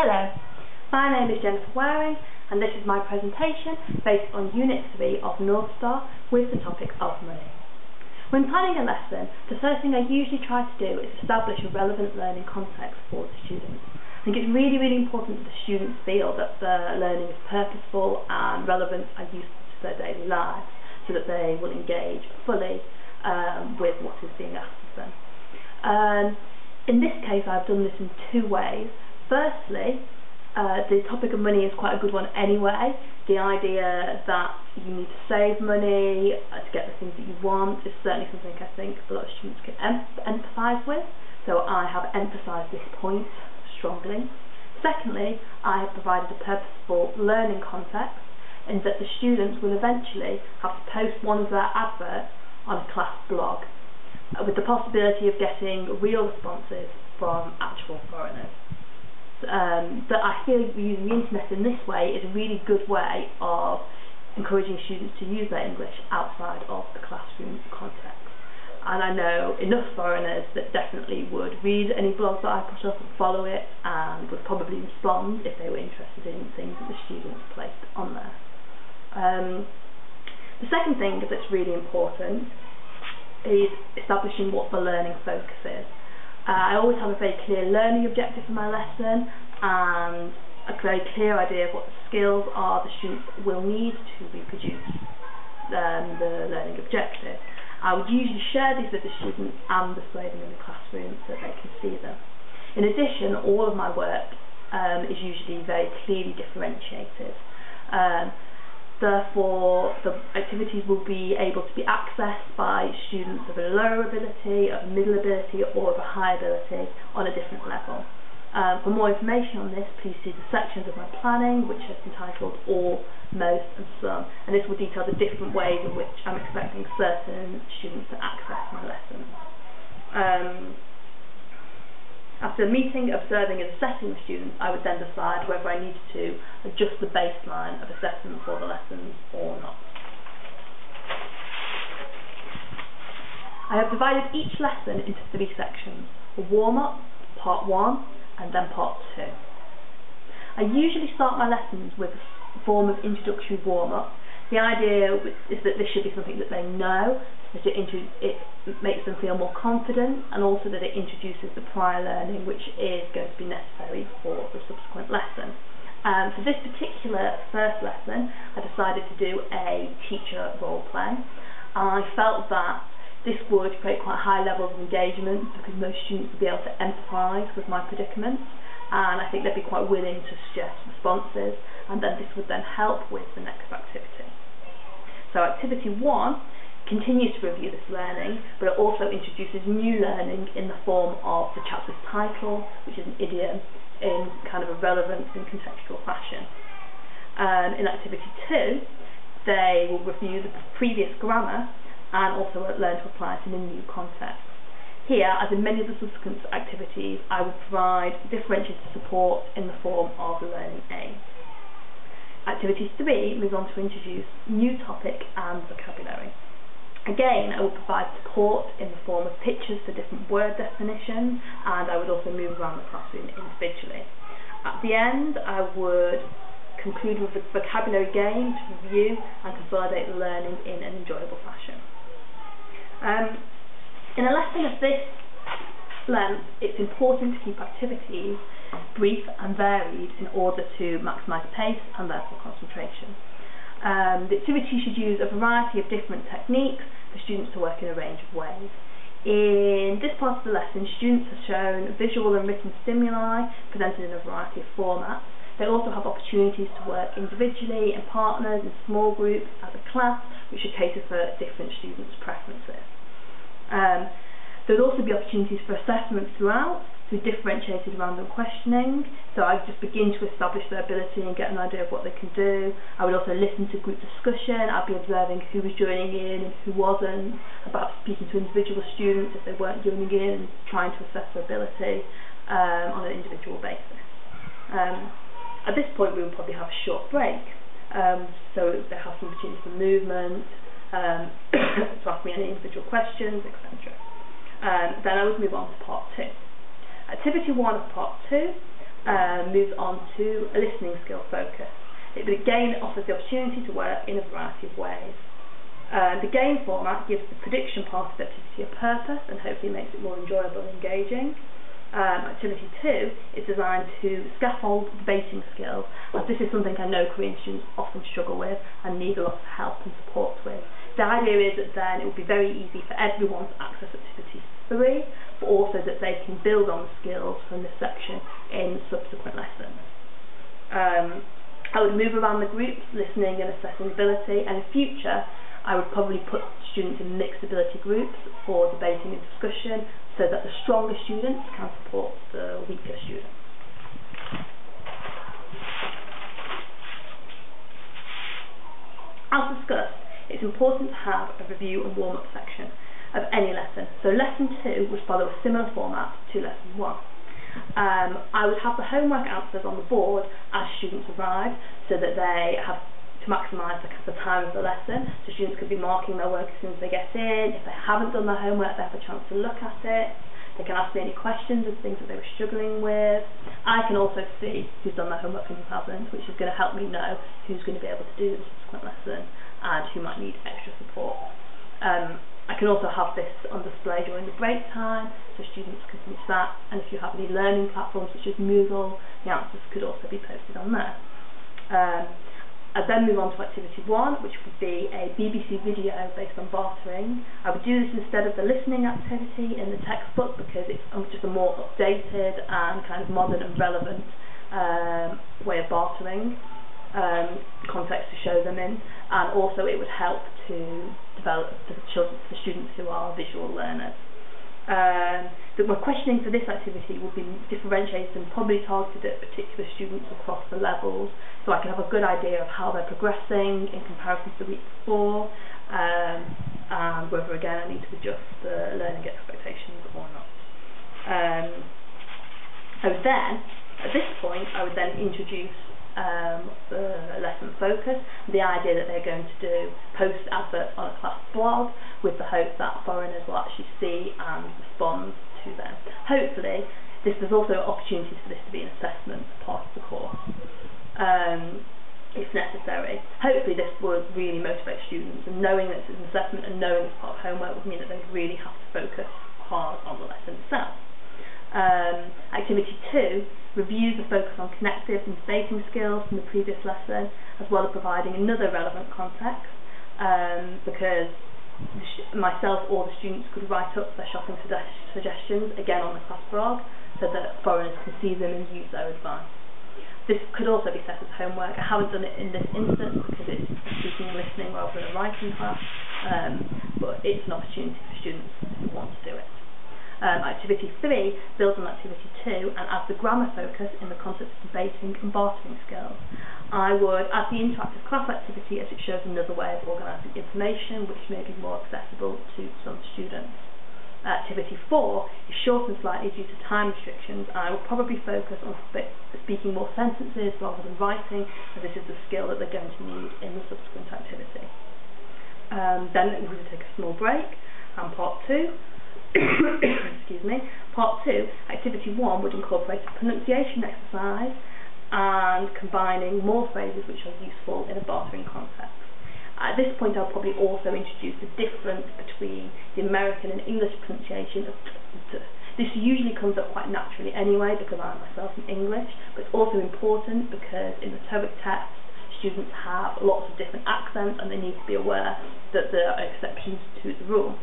Hello, my name is Jennifer Waring and this is my presentation based on Unit 3 of North Star with the topic of money. When planning a lesson, the first thing I usually try to do is establish a relevant learning context for the students. I think it's really important that the students feel that the learning is purposeful and relevant and useful to their daily lives so that they will engage fully with what is being asked of them. In this case I've done this in two ways. Firstly, the topic of money is quite a good one anyway. The idea that you need to save money to get the things that you want is certainly something I think a lot of students can empathise with, so I have emphasised this point strongly. Secondly, I have provided a purposeful learning context in that the students will eventually have to post one of their adverts on a class blog, with the possibility of getting real responses from actual foreigners. But I feel using the internet in this way is a really good way of encouraging students to use their English outside of the classroom context. And I know enough foreigners that definitely would read any blog that I put up and follow it and would probably respond if they were interested in things that the students placed on there. The second thing that's really important is establishing what the learning focus is. I always have a very clear learning objective for my lesson and a very clear idea of what the skills are the students will need to reproduce the learning objective. I would usually share these with the students and display them in the classroom so that they can see them. In addition, all of my work is usually very clearly differentiated. Therefore, the activities will be able to be accessed by students of a lower ability, of a middle ability, or of a high ability on a different level. For more information on this, please see the sections of my planning, which is entitled All, Most and Some, and this will detail the different ways in which I'm expecting certain students to access my lessons. After meeting, observing and assessing the students, I would then decide whether I needed to adjust the baseline of assessment for the lessons or not. I have divided each lesson into three sections: a warm-up, part 1, and then part 2. I usually start my lessons with a form of introductory warm-up. The idea is that this should be something that they know, that it makes them feel more confident, and also that it introduces the prior learning which is going to be necessary for the subsequent lesson. For this particular first lesson, I decided to do a teacher role play. I felt that this would create quite high levels of engagement because most students would be able to empathise with my predicament, and I think they'd be quite willing to suggest responses, and then this would then help with the next activity. So activity 1 continues to review this learning, but it also introduces new learning in the form of the chapter's title, which is an idiom, in kind of a relevant and contextual fashion. In activity 2, they will review the previous grammar and also learn to apply it in a new context. Here, as in many of the subsequent activities, I will provide differentiated support in the form of the learning aids. Activity 3 moves on to introduce new topic and vocabulary. Again, I will provide support in the form of pictures for different word definitions, and I would also move around the classroom individually. At the end, I would conclude with a vocabulary game to review and consolidate the learning in an enjoyable fashion. In a lesson of this length, it's important to keep activities brief and varied in order to maximise pace and therefore concentration. The activity should use a variety of different techniques for students to work in a range of ways. In this part of the lesson, students are shown visual and written stimuli presented in a variety of formats. They also have opportunities to work individually, in partners, in small groups, as a class, which should cater for different students' preferences. There would also be opportunities for assessment throughout, through differentiated random questioning, so I would just begin to establish their ability and get an idea of what they can do. I would also listen to group discussion. I'd be observing who was joining in and who wasn't, about speaking to individual students if they weren't joining in, and trying to assess their ability on an individual basis. At this point we would probably have a short break, so they have some opportunity for movement, to ask me any individual questions, etc. Then I would move on to part 2. Activity 1 of part 2 moves on to a listening skill focus. It again offers the opportunity to work in a variety of ways. The game format gives the prediction part of the activity a purpose and hopefully makes it more enjoyable and engaging. Activity 2 is designed to scaffold debating skills, as this is something I know Korean students often struggle with and need a lot of help and support with. The idea is that then it will be very easy for everyone to access activity 3, but also that they can build on the skills from this section in subsequent lessons. I would move around the groups, listening and assessing ability, and in future I would probably put students in mixed ability groups for debating and discussion, so that the stronger students can support the weaker students. As discussed, it's important to have a review and warm-up section of any lesson. So lesson 2 would follow a similar format to lesson 1. I would have the homework answers on the board as students arrive, so that they have to maximise the time of the lesson. So students could be marking their work as soon as they get in. If they haven't done their homework, they have a chance to look at it. They can ask me any questions of things that they were struggling with. I can also see who's done their homework and who hasn't, which is going to help me know who's going to be able to do the subsequent lesson and who might need extra support. I can also have this on display during the break time, so students can finish that, and if you have any learning platforms such as Moodle, the answers could also be posted on there. I'd then move on to activity 1, which would be a BBC video based on bartering. I would do this instead of the listening activity in the textbook because it's just a more updated and kind of modern and relevant way of bartering, context to show them in, and also it would help to develop the students who are visual learners. My questioning for this activity will be differentiated and probably targeted at particular students across the levels, so I can have a good idea of how they're progressing in comparison to the week before, and whether again I need to adjust the learning expectations or not. At this point, I would then introduce the lesson focus, the idea that they're going to do post adverts on a class blog with the hope that foreigners will actually see and respond to them. Hopefully, there's also opportunities for this to be an assessment part of the course, if necessary. Hopefully this would really motivate students, and knowing that it's an assessment and knowing it's part of homework would mean that they really have to focus hard on the lesson itself. Activity 2 reviews the focus on connective and debating skills from the previous lesson, as well as providing another relevant context, because myself or the students could write up their shopping suggestions again on the class blog, so that foreigners can see them and use their advice. This could also be set as homework. I haven't done it in this instance because it's speaking and listening rather than a writing class, but it's an opportunity for students who want to do it. Activity 3 builds on activity 2 and adds the grammar focus in the concept of debating and bartering skills. I would add the interactive class activity as it shows another way of organising information which may be more accessible to some students. Activity 4 is shortened slightly due to time restrictions, and I will probably focus on speaking more sentences rather than writing, as this is the skill that they're going to need in the subsequent activity. Then we're going to take a small break, and part 2, excuse me, part 2, activity 1 would incorporate a pronunciation exercise and combining more phrases which are useful in a bartering context. At this point I'll probably also introduce the difference between the American and English pronunciation of t. This usually comes up quite naturally anyway because I myself am English, but it's also important because in the TOEIC test students have lots of different accents and they need to be aware that there are exceptions to the rule.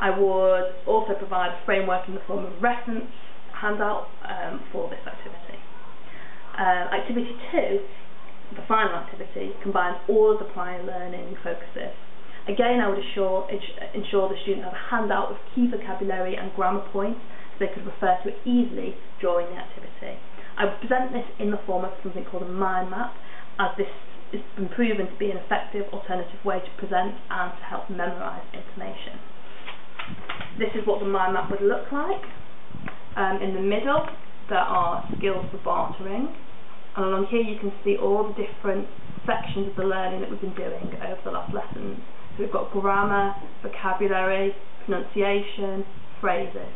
I would also provide a framework in the form of a reference handout for this activity. Activity 2, the final activity, combines all of the prior learning focuses. Again, I would ensure the student have a handout with key vocabulary and grammar points so they could refer to it easily during the activity. I would present this in the form of something called a mind map, as this has been proven to be an effective alternative way to present and to help memorise information. This is what the mind map would look like. In the middle there are skills for bartering, and along here you can see all the different sections of the learning that we've been doing over the last lessons. So we've got grammar, vocabulary, pronunciation, phrases.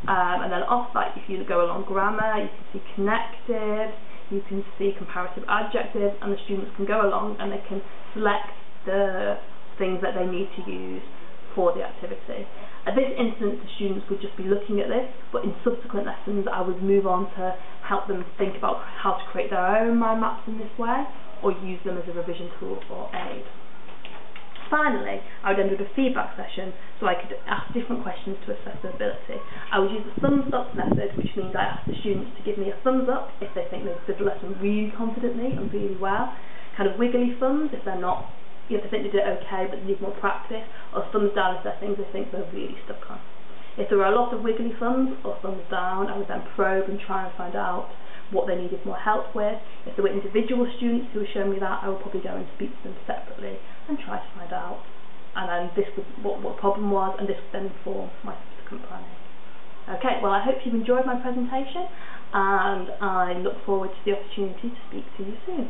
And then off that, if you go along grammar, you can see connectives, you can see comparative adjectives, and the students can go along and they can select the things that they need to use for the activity. At this instance, the students would just be looking at this, but in subsequent lessons I would move on to help them think about how to create their own mind maps in this way, or use them as a revision tool or aid. Finally, I would end with a feedback session so I could ask different questions to assess their ability. I would use the thumbs up method, which means I ask the students to give me a thumbs up if they think they've did the lesson really confidently and really well, kind of wiggly thumbs if they're not, if they think they did it okay but they need more practice, or thumbs down if they're things they think they're really stuck on. If there were a lot of wiggly thumbs or thumbs down, I would then probe and try and find out what they needed more help with. If there were individual students who were showing me that, I would probably go and speak to them separately and try to find out. And then this was what the problem was, and this would then inform my subsequent planning. Okay, well I hope you've enjoyed my presentation, and I look forward to the opportunity to speak to you soon.